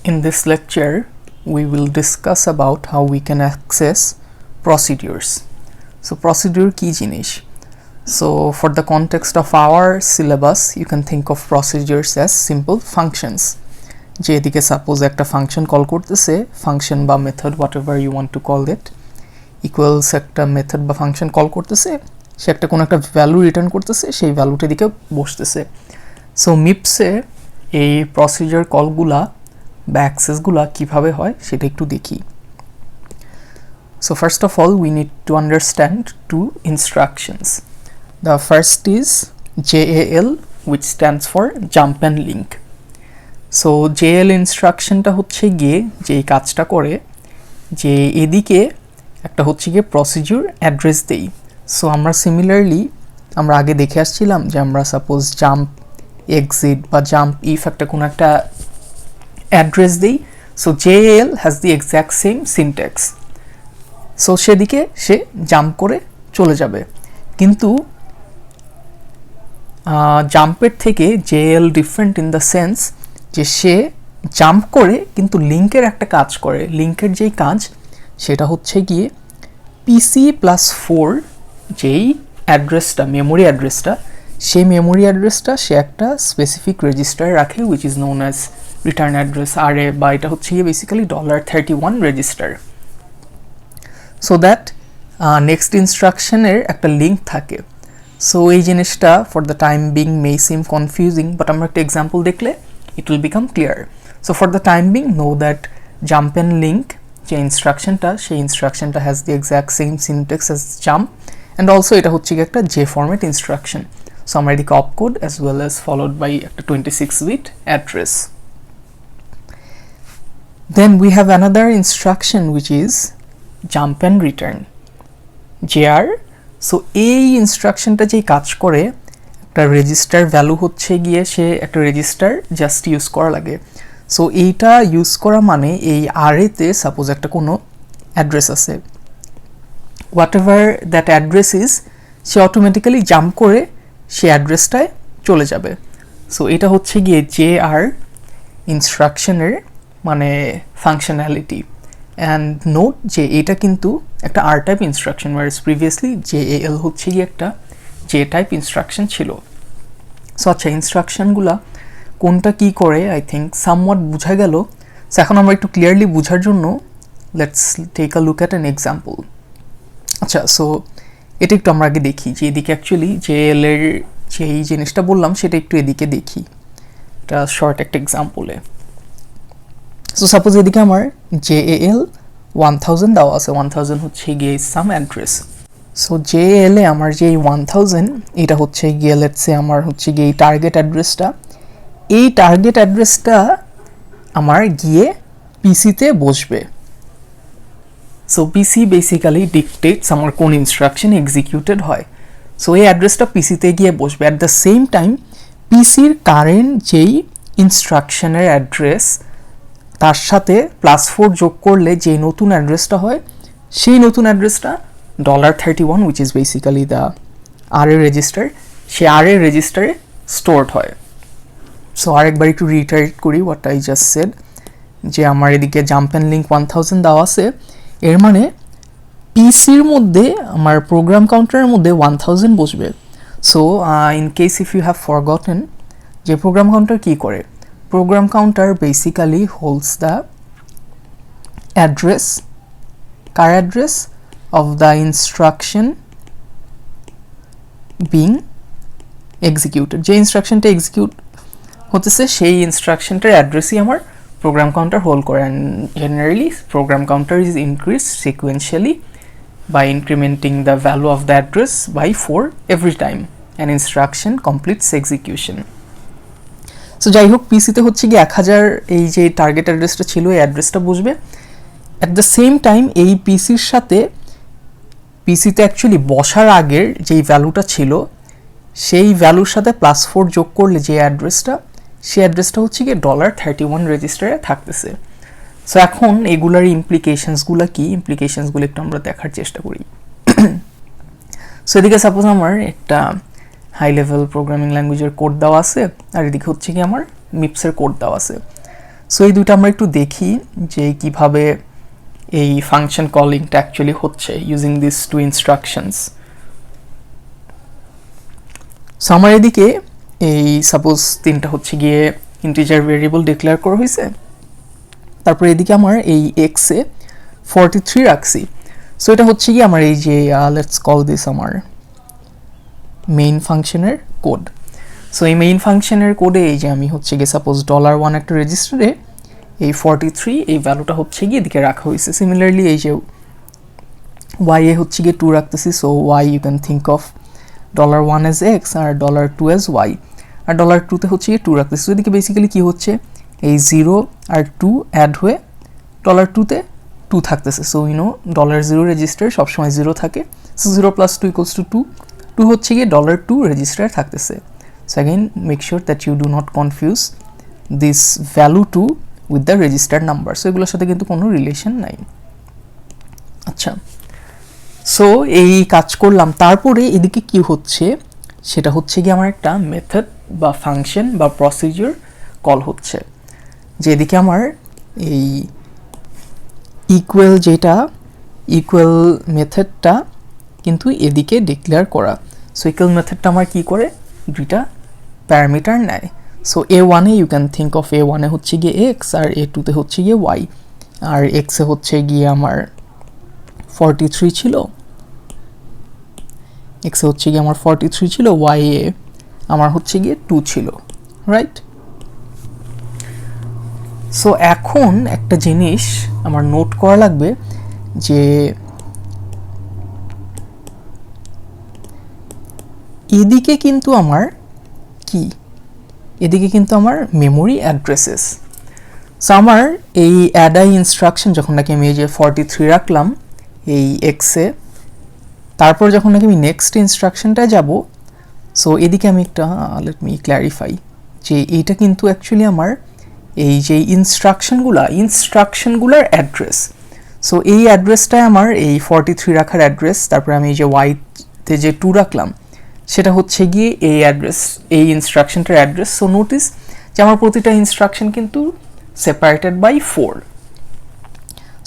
In this lecture, we will discuss about how we can access procedures. So procedure ki jinish. So for the context of our syllabus, you can think of procedures as simple functions. যে এদিকে suppose একটা function call করতেছে, function বা method whatever you want to call it, equals একটা method বা function call করতেছে, সে একটা কোনো একটা ভ্যালু রিটার্ন করতেছে, সেই ভ্যালুটা দিকে বসতেছে। সো মিপসে এই প্রসিজার কলগুলা বা অ্যাক্সেসগুলা কিভাবে হয় সেটা একটু দেখি। So first of all, we need to understand two instructions. The first is JAL, which stands for jump and link. So JAL ইনস্ট্রাকশনটা হচ্ছে গিয়ে যে কাজটা করে যে এদিকে একটা হচ্ছে গিয়ে প্রসিডিউর অ্যাড্রেস দেই। সো আমরা সিমিলারলি আমরা আগে দেখে আসছিলাম যে আমরা সাপোজ জাম্প এক্সিট বা জাম্প ইফ একটা কোনো একটা অ্যাড্রেস দেই। So JAL has the exact same syntax. So সেদিকে সে জাম্প করে চলে যাবে, কিন্তু জাম্পের থেকে JAL different in the sense যে সে জাম্প করে কিন্তু লিঙ্কের একটা কাজ করে। লিঙ্কের যেই কাজ সেটা হচ্ছে গিয়ে PC+4 যেই অ্যাড্রেসটা মেমোরি অ্যাড্রেসটা, সেই মেমোরি অ্যাড্রেসটা সে একটা স্পেসিফিক রেজিস্টারে রাখে which is known as return address RA, বা এটা হচ্ছে গিয়ে basically $31 register. So that next ইনস্ট্রাকশনের একটা লিঙ্ক থাকে। সো এই জিনিসটা for the time being may seem confusing, but আমরা একটা এক্সাম্পল দেখলে it will become clear. So for the time being, know that jump and link যে ইনস্ট্রাকশনটা, সেই ইনস্ট্রাকশনটা has the exact same syntax as jump, and also এটা হচ্ছে একটা J format instruction. So আমরা এদিকে opcode as well as followed by একটা 26-bit address. Then we have another instruction which is jump and return, JR. So এই ইনস্ট্রাকশনটা যেই কাজ করে একটা রেজিস্টার ভ্যালু হচ্ছে গিয়ে সে একটা রেজিস্টার জাস্ট ইউজ করা লাগে। সো এইটা ইউজ করা মানে এই আরএতে সাপোজ একটা কোনো অ্যাড্রেস আছে, what ever that address is, say automatically jump করে সে অ্যাড্রেসটায় চলে যাবে। সো এটা হচ্ছে গিয়ে JR ইনস্ট্রাকশনের মানে ফাংশনালিটি। অ্যান্ড নোট যে এটা কিন্তু একটা R টাইপ ইনস্ট্রাকশন, ওয়ার্স প্রিভিয়াসলি JAL হচ্ছে গিয়ে একটা J টাইপ ইনস্ট্রাকশন ছিল। সো আচ্ছা, ইনস্ট্রাকশনগুলা কোনটা কি করে আই থিঙ্ক সামওয়াট বোঝা গেল। সো এখন আমরা একটু ক্লিয়ারলি বোঝার জন্য let's take a look at an example. আচ্ছা, সো এটা একটু আমরা আগে দেখি যে এদিকে অ্যাকচুয়ালি JAL এর যেই জিনিসটা বললাম সেটা একটু এদিকে দেখি, এটা শর্ট একটা এক্সাম্পলে। সো সাপোজ এদিকে আমার JAL 1000 দেওয়া আছে, 1000 হচ্ছে গিয়ে সাম অ্যাড্রেস। সো JAL এ আমার যে 1000 এটা হচ্ছে গিয়ে লেটস সে আমার হচ্ছে গিয়ে এই টার্গেট অ্যাড্রেসটা, এই টার্গেট অ্যাড্রেসটা আমার গিয়ে পিসিতে বসবে। সো পিসি বেসিক্যালি ডিকটেটস আমার কোন ইনস্ট্রাকশন এক্সিকিউটেড হয়। সো এই অ্যাড্রেসটা পিসিতে গিয়ে বসবে। অ্যাট দ্য সেম টাইম পিসির কারেন্ট যেই ইনস্ট্রাকশনের অ্যাড্রেস তার সাথে +4 যোগ করলে যে নতুন অ্যাড্রেসটা হয়, সেই নতুন অ্যাড্রেসটা $31 which is basically the RA register, say RA রেজিস্টারে স্টোরড হয়। সো আরেকবার একটু রিটারেট করি হোয়াট আই জাস্ট সেড, যে আমার এদিকে জাম্প অ্যান্ড লিঙ্ক 1000 দেওয়া আছে, এর মানে পিসির মধ্যে আমার প্রোগ্রাম কাউন্টারের মধ্যে 1000 বসবে। So in case if you have forgotten যে প্রোগ্রাম কাউন্টার কী করে, program counter basically holds the address, কার address of the instruction being executed, যে ইনস্ট্রাকশনটা এক্সিকিউট হতেছে সেই ইনস্ট্রাকশনটার অ্যাড্রেসই আমার প্রোগ্রাম কাউন্টার হোল্ড করে। And generally program counter is increase sequentially by incrementing the value of the address by 4 every time an instruction completes execution. So যাই হোক, পিসিতে হচ্ছে কি 1000 এই যে টার্গেট অ্যাড্রেসটা ছিল এই অ্যাড্রেসটা বসবে। অ্যাট দ্য সেম টাইম এই পিসির সাথে পিসিতে অ্যাকচুয়ালি বসার আগের যেই ভ্যালুটা ছিল সেই ভ্যালুর সাথে +4 যোগ করলে যে অ্যাড্রেসটা, সেই অ্যাড্রেসটা হচ্ছে গিয়ে $31 রেজিস্টারে থাকতেছে। সো এখন এগুলার ইমপ্লিকেশনসগুলো কি, ইমপ্লিকেশনসগুলো একটু আমরা দেখার চেষ্টা করি। সো এদিকে সাপোজ আমার একটা হাই লেভেল প্রোগ্রামিং ল্যাঙ্গুয়েজের কোড দেওয়া আছে, আর এদিকে হচ্ছে কি আমার মিপসের কোড দেওয়া আছে। সো এই দুটো আমরা একটু দেখি যে কিভাবে এই ফাংশন কলিংটা অ্যাকচুয়ালি হচ্ছে using this two instructions. So আমার এদিকে এই সাপোজ তিনটা হচ্ছে গিয়ে ইন্টিজার ভেরিয়েবল ডিক্লেয়ার করা হয়েছে, তারপর এদিকে আমার এই এক্সে 43 রাখছি। সো এটা হচ্ছে গিয়ে আমার এই যে লেটস কল দিস আমার মেইন ফাংশনের কোড। সো এই মেইন ফাংশনের কোডে এই যে আমি হচ্ছে গিয়ে সাপোজ $1 একটা রেজিস্টারে এই 43 এই ভ্যালুটা হচ্ছে গিয়ে এদিকে রাখা হয়েছে। সিমিলারলি এই যে ওয়াই এ হচ্ছে গিয়ে 2 রাখতেছি, so y you can think of $1 as x আর $2 as y, আর $2 হচ্ছে গিয়ে 2 রাখতেছি। এদিকে বেসিক্যালি কি হচ্ছে এই 0 আর 2 অ্যাড হয়ে $2 2 থাকতেছে। সো ইউ নো $0 রেজিস্টার সবসময় 0 থাকে, সো 0 + 2 = 2, 2 হচ্ছে গিয়ে $2 রেজিস্টার থাকতেছে। So again make sure that you do not confuse this value 2 with the register number. So এগুলোর সাথে কিন্তু কোনো রিলেশন নাই। আচ্ছা, সো এই কাজ করলাম, তারপরে এদিকে কি হচ্ছে সেটা হচ্ছে কি আমার একটা মেথড বা ফাংশন বা প্রসিডিউর কল হচ্ছে, যে এদিকে আমার এই ইকুয়াল যেটা ইকুয়াল মেথডটা কিন্তু এদিকে ডিক্লেয়ার করা। সো ইকুয়াল মেথডটা আমার কি করে দুইটা প্যারামিটার নেয়। So a1 A you can think of a1 এ হচ্ছে গিয়ে এক্স আর a2 তে হচ্ছে গিয়ে ওয়াই, আর এক্স এ হচ্ছে গিয়ে আমার 43 ছিল, এক্স এ হচ্ছে গিয়ে আমার 43 ছিল, ওয়াই এ আমার হচ্ছে গিয়ে 2 ছিল, রাইট? সো এখন একটা জিনিস আমার নোট করা লাগবে যে এদিকে কিন্তু আমার কি, এদিকে কিন্তু আমার মেমোরি অ্যাড্রেসেস। সো আমার এই অ্যাডাই ইনস্ট্রাকশন যখন নাকি আমি এই যে 43 রাখলাম এই এক্সে, তারপর যখন নাকি আমি নেক্সট ইনস্ট্রাকশনটায় যাব, সো এদিকে আমি একটা লেট মি ক্ল্যারিফাই যে এইটা কিন্তু অ্যাকচুয়ালি আমার এই যে ইনস্ট্রাকশনগুলোর অ্যাড্রেস। সো এই অ্যাড্রেসটাই আমার এই 43 রাখার অ্যাড্রেস, তারপরে আমি এই যে ওয়াইতে যে 2 রাখলাম সেটা হচ্ছে গিয়ে এই অ্যাড্রেস, এই ইনস্ট্রাকশনটার অ্যাড্রেস। সো নোটিস যে আমার প্রতিটা ইনস্ট্রাকশন কিন্তু সেপারেটেড বাই 4।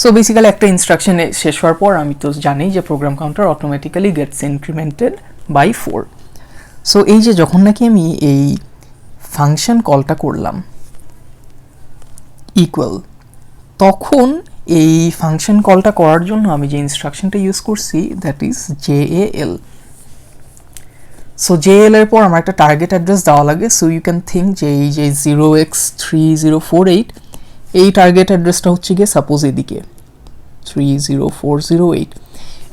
সো বেসিক্যালি একটা ইনস্ট্রাকশন শেষ হওয়ার পর আমি তো জানি যে program counter automatically gets incremented by 4। So এই যে যখন নাকি আমি এই ফাংশন কলটা করলাম ইকুয়াল, তখন এই ফাংশন কলটা করার জন্য আমি যে ইনস্ট্রাকশনটা ইউজ করছি that is JAL। So JAL এর পর আমার একটা টার্গেট অ্যাড্রেস দেওয়া লাগে। সো ইউ ক্যান থিঙ্ক যে এই যে 0x3048 এই টার্গেট অ্যাড্রেসটা হচ্ছে গিয়ে সাপোজ এদিকে 30408।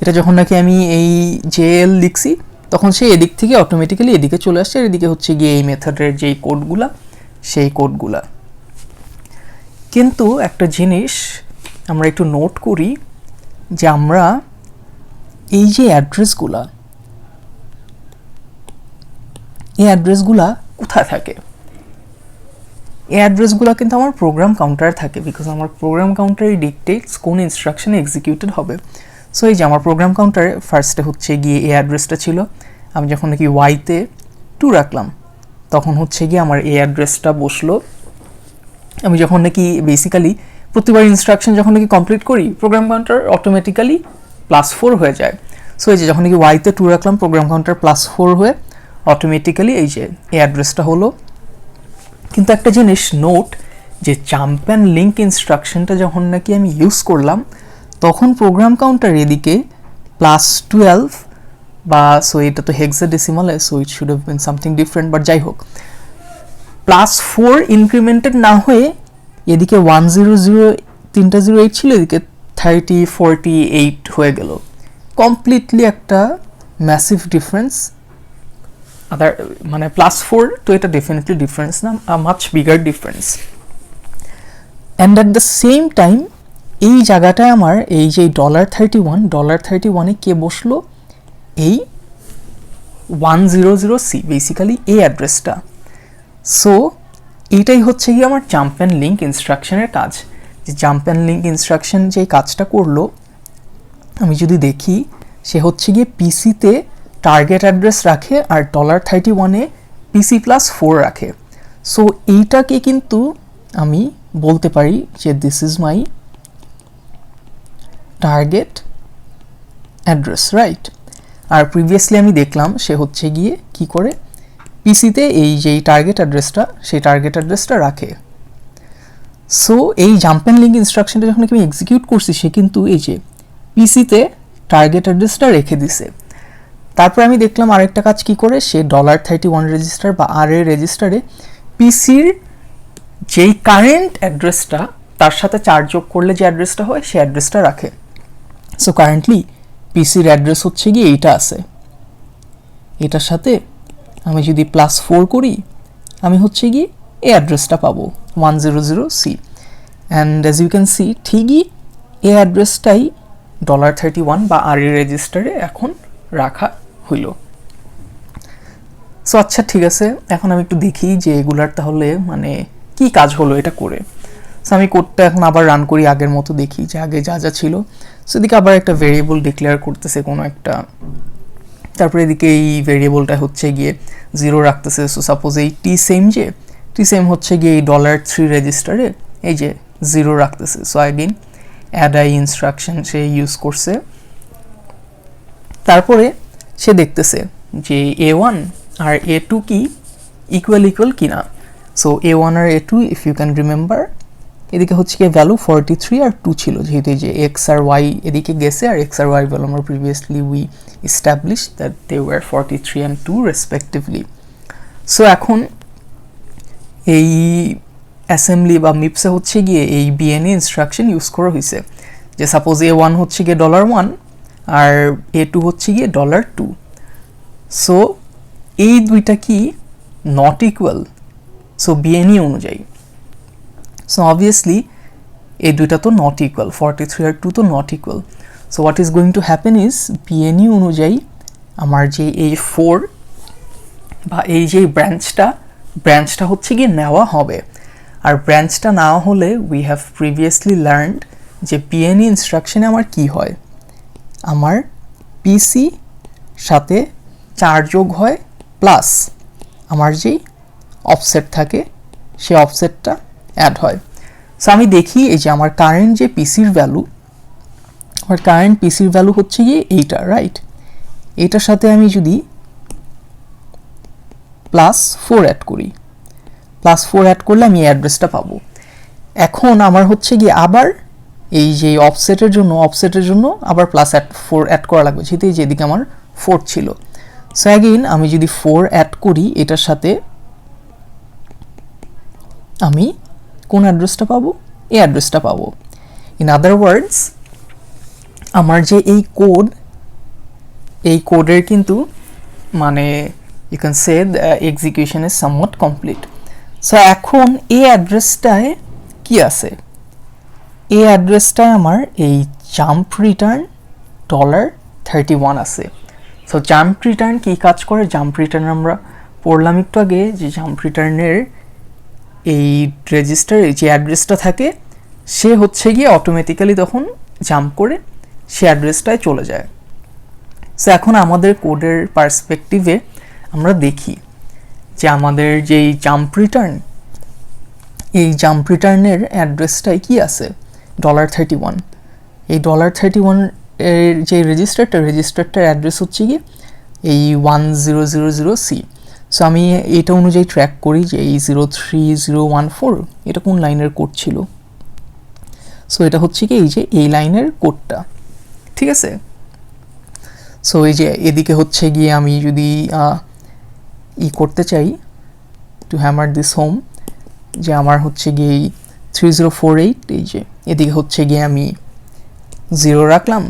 এটা যখন নাকি আমি এই JAL লিখছি তখন সে এদিক থেকে অটোমেটিক্যালি এদিকে চলে আসছে, আর এদিকে হচ্ছে গিয়ে এই মেথডের যেই কোডগুলা সেই কোডগুলা। কিন্তু একটা জিনিস আমরা একটু নোট করি যে আমরা এই যে অ্যাড্রেসগুলা, এই অ্যাড্রেসগুলা কোথায় থাকে? এই অ্যাড্রেসগুলো কিন্তু আমার প্রোগ্রাম কাউন্টারে থাকে, বিকজ আমার প্রোগ্রাম কাউন্টারে ডিকটেটস কোন ইনস্ট্রাকশনে এক্সিকিউটেড হবে। সো এই যে আমার প্রোগ্রাম কাউন্টারে ফার্স্টে হচ্ছে গিয়ে এই অ্যাড্রেসটা ছিল, আমি যখন নাকি ওয়াইতে 2 রাখলাম তখন হচ্ছে গিয়ে আমার এই অ্যাড্রেসটা বসলো। আমি যখন নাকি বেসিক্যালি প্রতিবার ইনস্ট্রাকশন যখন নাকি কমপ্লিট করি প্রোগ্রাম কাউন্টার অটোমেটিক্যালি +4 হয়ে যায়। সো এই যে যখন নাকি ওয়াইতে 2 রাখলাম প্রোগ্রাম কাউন্টার +4 হয়ে অটোমেটিক্যালি এই যে এই অ্যাড্রেসটা হলো। কিন্তু একটা জিনিস নোট যে জাম্প অ্যান্ড লিঙ্ক ইনস্ট্রাকশনটা যখন নাকি আমি ইউজ করলাম তখন প্রোগ্রাম কাউন্টার এদিকে +12 বা সো এটা তো হেক্সাডেসিমালে, so it should have been something different, but যাই হোক +4 ইনক্রিমেন্টেড না হয়ে এদিকে 100 ছিল, এদিকে 3048 হয়ে গেল। কমপ্লিটলি একটা ম্যাসিভ ডিফারেন্স। আদার মানে +4 তো এটা ডেফিনেটলি ডিফারেন্স না, much bigger difference. And at the same time এই জায়গাটায় আমার এই যে $31 কে বসলো এই 100C বেসিক্যালি এই অ্যাড্রেসটা। সো এইটাই হচ্ছে কি আমার জাম্প অ্যান্ড লিঙ্ক ইনস্ট্রাকশনের কাজ। যে জাম্প অ্যান্ড লিঙ্ক ইনস্ট্রাকশন যে কাজটা করলো আমি যদি দেখি সে হচ্ছে গিয়ে পিসিতে টার্গেট অ্যাড্রেস রাখে আর $31 PC+4 রাখে। সো এইটাকে কিন্তু আমি বলতে পারি যে this is my target address, right? আর প্রিভিয়াসলি আমি দেখলাম সে হচ্ছে গিয়ে কি করে পিসিতে এই যে টার্গেট অ্যাড্রেসটা, সেই টার্গেট অ্যাড্রেসটা রাখে। সো এই জাম্প অ্যান্ড লিঙ্ক ইনস্ট্রাকশনটা যখন আমি এক্সিকিউট করছি, সে কিন্তু এই যে পিসিতে টার্গেট অ্যাড্রেসটা রেখে দিছে। তারপর আমি দেখলাম আরেকটা কাজ কি করে, সে $31 রেজিস্টার বা RA রেজিস্টারে পিসির যেই কারেন্ট অ্যাড্রেসটা তার সাথে 4 যোগ করলে যে অ্যাড্রেসটা হয় সেই অ্যাড্রেসটা রাখে। সো কারেন্টলি পিসির অ্যাড্রেস হচ্ছে গিয়ে এইটা আছে, এটার সাথে আমি যদি +4 করি আমি হচ্ছে গিয়ে এই অ্যাড্রেসটা পাবো 100C। And as you can see ঠিকই এই অ্যাড্রেসটাই $31 বা RA রেজিস্টারে এখন রাখা হইল। সো আচ্ছা ঠিক আছে, এখন আমি একটু দেখি যে এগুলার তাহলে মানে কি কাজ হলো এটা করে। সো আমি কোডটা এখন আবার রান করি আগের মতো, দেখি যে আগে যা যা ছিল। সো এদিকে আবার একটা ভেরিয়েবল ডিক্লেয়ার করতেছে কোনো একটা, তারপরে এদিকে এই ভেরিয়েবলটা হচ্ছে গিয়ে 0 রাখতেছে। সো সাপোজ এই টি সেম হচ্ছে গিয়ে এই $3 রেজিস্টারে এই যে 0 রাখতেছে। So again add I instruction সে ইউজ করছে। তারপরে সে দেখতেছে যে A1 আর A2 কি ইকুয়াল কিনা। সো A1 আর A2 if you can remember, এদিকে হচ্ছে কি ভ্যালু 43 আর 2 ছিল, যেহেতু এই যে x আর y এদিকে গেছে, আর x আর y ভ্যালু আমরা previously we establish that they were 43 and 2 respectively. So এখন এই অ্যাসেম্বলি বা মিপসে হচ্ছে গিয়ে এই বিএনএ ইনস্ট্রাকশন ইউজ করা হয়েছে, যে সাপোজ A1 হচ্ছে গিয়ে $1 আর A2 হচ্ছে গিয়ে $2। সো এই দুইটা কি নট ইকুয়াল, সো বিএনই অনুযায়ী। সো অবভিয়াসলি এই দুইটা তো নট ইকুয়াল, 43 আর 2 তো not equal. So what is going to happen is বিএনই অনুযায়ী আমার যে এই 4 বা এই যে ব্রাঞ্চটা হচ্ছে গিয়ে নেওয়া হবে। আর ব্রাঞ্চটা নেওয়া হলে উই হ্যাভ প্রিভিয়াসলি লার্নড যে বিএনই ইনস্ট্রাকশনে আমার কি হয়, আমার পিসি সাথে 4 যোগ হয় প্লাস আমার যেই অফসেট থাকে সেই অফসেটটা অ্যাড হয়। সো আমি দেখি এই যে আমার কারেন্ট যে পিসির ভ্যালু হচ্ছে গিয়ে এইটা, রাইট? এইটার সাথে আমি যদি +4 অ্যাড করি, +4 অ্যাড করলে আমি অ্যাড্রেসটা পাবো। এখন আমার হচ্ছে গিয়ে আবার এই যে অফসেটের জন্য আবার +4 অ্যাড করা লাগবে, যেহেতু এই যেদিকে আমার 4 ছিল। সো অ্যাগেইন আমি যদি 4 অ্যাড করি এটার সাথে, আমি কোন অ্যাড্রেসটা পাবো? এই অ্যাড্রেসটা পাবো। ইন আদার ওয়ার্ডস আমার যে এই কোডের কিন্তু মানে you can say execution is somewhat complete. So এখন এই অ্যাড্রেসটায় কি আছে? এই অ্যাড্রেসটায় আমার এই জাম্প রিটার্ন $31 আছে। সো জাম্প রিটার্ন কী কাজ করে? জাম্প রিটার্ন আমরা পড়লাম একটু আগে, যে জাম্প রিটার্নের এই রেজিস্টারে যে অ্যাড্রেসটা থাকে সে হচ্ছে গিয়ে অটোমেটিক্যালি তখন জাম্প করে সে অ্যাড্রেসটায় চলে যায়। সো এখন আমাদের কোডের পার্সপেক্টিভে আমরা দেখি যে আমাদের যেই জাম্প রিটার্নের অ্যাড্রেসটায় কি আছে, $31। এই $31 এর যে রেজিস্টারটার অ্যাড্রেস হচ্ছে গিয়ে এই 1000C। সো আমি এটা অনুযায়ী ট্র্যাক করি যে এই 03014 এটা কোন লাইনের কোড ছিল। সো এটা হচ্ছে কি এই লাইনের কোডটা, ঠিক আছে? সো এই যে এদিকে হচ্ছে গিয়ে আমি যদি করতে চাই টু হ্যামার দিস হোম, যে আমার হচ্ছে গিয়ে 3048 এই যে এদিকে হচ্ছে গিয়ে আমি 0 রাখলাম।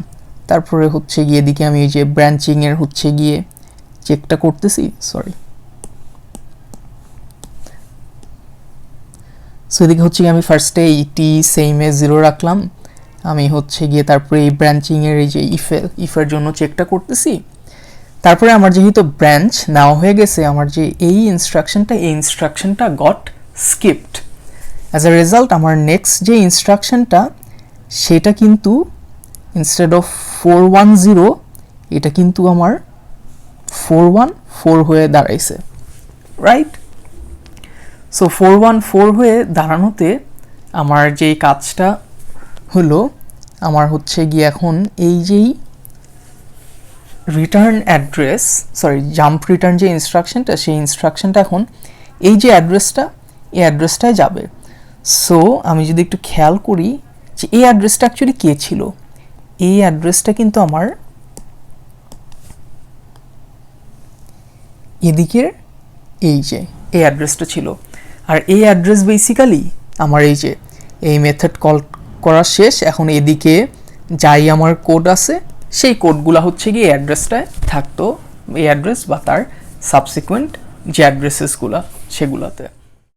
তারপরে হচ্ছে গিয়ে এদিকে আমি এই যে ব্রাঞ্চিংয়ের হচ্ছে গিয়ে চেকটা করতেছি, সো এদিকে হচ্ছে গিয়ে আমি ফার্স্টে এইটি সেমে 0 রাখলাম। আমি হচ্ছে গিয়ে তারপরে এই ব্রাঞ্চিংয়ের এই যে ইফের জন্য চেকটা করতেছি। তারপরে আমার যেহেতু ব্রাঞ্চ নেওয়া হয়ে গেছে, আমার যে এই ইনস্ট্রাকশনটা goat skipped. As a result আমার নেক্সট যে ইনস্ট্রাকশনটা সেটা কিন্তু ইনস্টেড অফ 410 এটা কিন্তু আমার 414 হয়ে দাঁড়াইছে, রাইট? সো 414 হয়ে দাঁড়ানোতে আমার যেই কাজটা হলো, আমার হচ্ছে গিয়ে এখন এই যেই রিটার্ন অ্যাড্রেস, জাম্প রিটার্ন যে ইনস্ট্রাকশনটা, সেই ইনস্ট্রাকশনটা এখন এই যে অ্যাড্রেসটা, এই অ্যাড্রেসটায় যাবে। সো আমি যদি একটু খেয়াল করি যে এই অ্যাড্রেসটা অ্যাকচুয়ালি কে ছিল, এই অ্যাড্রেসটা কিন্তু আমার এদিকের এই যে এই অ্যাড্রেসটা ছিল। আর এই অ্যাড্রেস বেসিক্যালি আমার এই মেথড কল করা শেষ। এখন এদিকে যাই আমার কোড আছে, সেই কোডগুলো হচ্ছে গিয়ে এই অ্যাড্রেসটায় থাকতো, এই অ্যাড্রেস বা তার সাবসিকুয়েন্ট যে অ্যাড্রেসেসগুলো সেগুলোতে।